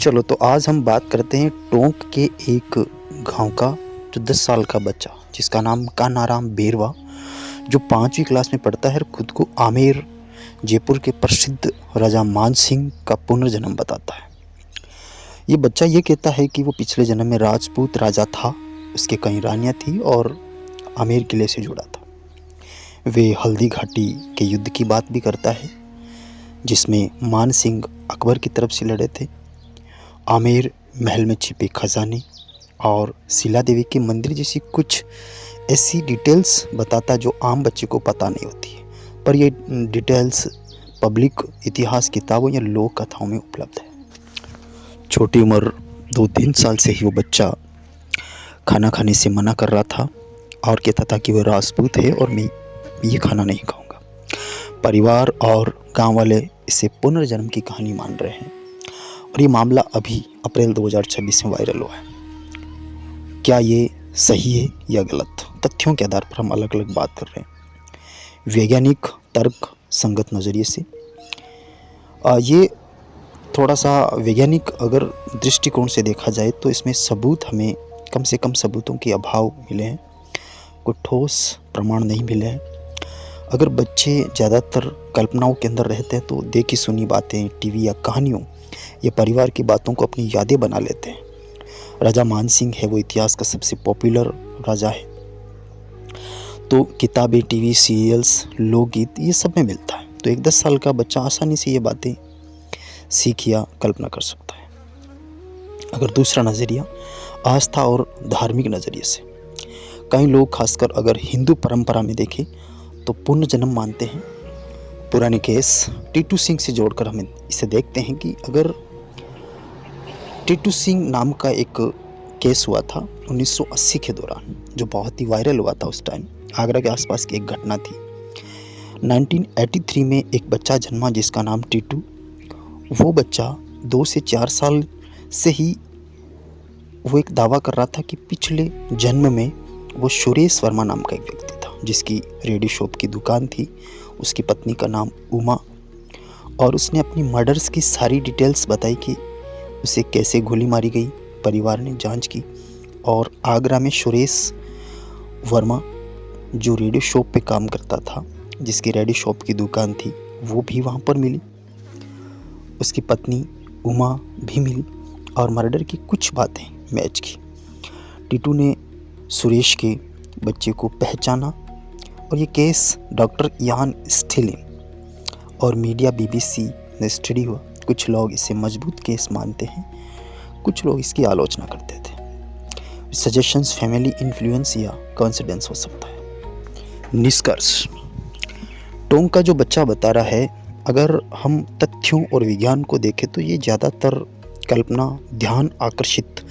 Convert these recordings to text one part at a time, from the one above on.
चलो तो आज हम बात करते हैं टोंक के एक गांव का जो 10 साल का बच्चा जिसका नाम कान्हाराम बेरवा, जो 5वीं क्लास में पढ़ता है और खुद को आमेर जयपुर के प्रसिद्ध राजा मान सिंह का पुनर्जन्म बताता है। ये बच्चा ये कहता है कि वो पिछले जन्म में राजपूत राजा था, उसके कई रानियाँ थी और आमेर किले से जुड़ा था। वे हल्दी घाटी के युद्ध की बात भी करता है जिसमें मान सिंह अकबर की तरफ से लड़े थे। आमेर महल में छिपे खजाने और शिला देवी के मंदिर जैसी कुछ ऐसी डिटेल्स बताता जो आम बच्चे को पता नहीं होती है, पर ये डिटेल्स पब्लिक इतिहास किताबों या लोक कथाओं में उपलब्ध है। छोटी उम्र 2-3 साल से ही वो बच्चा खाना खाने से मना कर रहा था और कहता था कि वह राजपूत है और मैं ये खाना नहीं खाऊंगा। परिवार और गांव वाले इसे पुनर्जन्म की कहानी मान रहे हैं और ये मामला अभी अप्रैल 2026 में वायरल हुआ है। क्या ये सही है या गलत? तथ्यों के आधार पर हम अलग अलग बात कर रहे हैं, वैज्ञानिक तर्क संगत नज़रिए से। ये थोड़ा सा वैज्ञानिक अगर दृष्टिकोण से देखा जाए तो इसमें सबूत हमें कम से कम सबूतों के अभाव मिले हैं, कोई ठोस प्रमाण नहीं मिले हैं। अगर बच्चे ज़्यादातर कल्पनाओं के अंदर रहते हैं तो देखी सुनी बातें, टीवी या कहानियों या परिवार की बातों को अपनी यादें बना लेते हैं। राजा मान सिंह है वो इतिहास का सबसे पॉपुलर राजा है, तो किताबें, टीवी सीरियल्स, लोकगीत ये सब में मिलता है, तो एक 10 साल का बच्चा आसानी से ये बातें सीख या कल्पना कर सकता है। अगर दूसरा नज़रिया आस्था और धार्मिक नज़रिए से, कई लोग खासकर अगर हिंदू परंपरा में देखें तो पुनर्जन्म मानते हैं। पुराने केस टीटू सिंह से जोड़कर हम इसे देखते हैं कि अगर टीटू सिंह नाम का एक केस हुआ था 1980 के दौरान, जो बहुत ही वायरल हुआ था उस टाइम, आगरा के आसपास की एक घटना थी। 1983 में एक बच्चा जन्मा जिसका नाम टीटू। वो बच्चा 2 से 4 साल से ही वो एक दावा कर रहा था कि पिछले जन्म में वो सुरेश वर्मा नाम का एक व्यक्ति था जिसकी रेडी शॉप की दुकान थी। उसकी पत्नी का नाम उमा, और उसने अपनी मर्डर्स की सारी डिटेल्स बताई कि उसे कैसे गोली मारी गई। परिवार ने जांच की और आगरा में सुरेश वर्मा जो रेडियो शॉप पे काम करता था, जिसकी रेडी शॉप की दुकान थी, वो भी वहाँ पर मिली। उसकी पत्नी उमा भी मिली और मर्डर की कुछ बातें मैच की। टीटू ने सुरेश के बच्चे को पहचाना और ये केस डॉक्टर यान स्टिलिन और मीडिया BBC में स्टडी हुआ। कुछ लोग इसे मजबूत केस मानते हैं, कुछ लोग इसकी आलोचना करते थे। सजेशंस फैमिली इन्फ्लुएंस या कोइंसिडेंस हो सकता है। निष्कर्ष, टोंक का जो बच्चा बता रहा है, अगर हम तथ्यों और विज्ञान को देखें तो ये ज़्यादातर कल्पना, ध्यान आकर्षित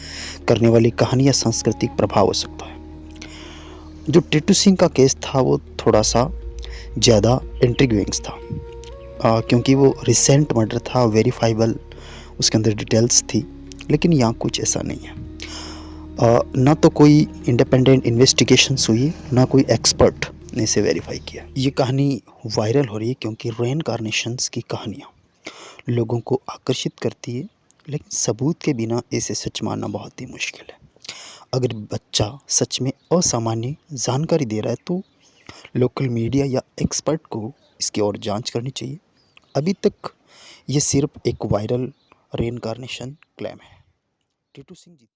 करने वाली कहानी या सांस्कृतिक प्रभाव हो सकता है। जो टीटू सिंह का केस था वो थोड़ा सा ज़्यादा इंट्रिग्विंग था, क्योंकि वो रिसेंट मर्डर था, वेरीफाइबल उसके अंदर डिटेल्स थी। लेकिन यहाँ कुछ ऐसा नहीं है। ना तो कोई इंडिपेंडेंट इन्वेस्टिगेशंस हुई, ना कोई एक्सपर्ट ने इसे वेरीफाई किया। ये कहानी वायरल हो रही है क्योंकि रेनकार्नेशंस की कहानियाँ लोगों को आकर्षित करती है, लेकिन सबूत के बिना इसे सच मानना बहुत ही मुश्किल है। अगर बच्चा सच में असामान्य जानकारी दे रहा है तो लोकल मीडिया या एक्सपर्ट को इसकी और जांच करनी चाहिए। अभी तक ये सिर्फ एक वायरल रेनकार्नेशन क्लेम है। टीटू सिंह जी।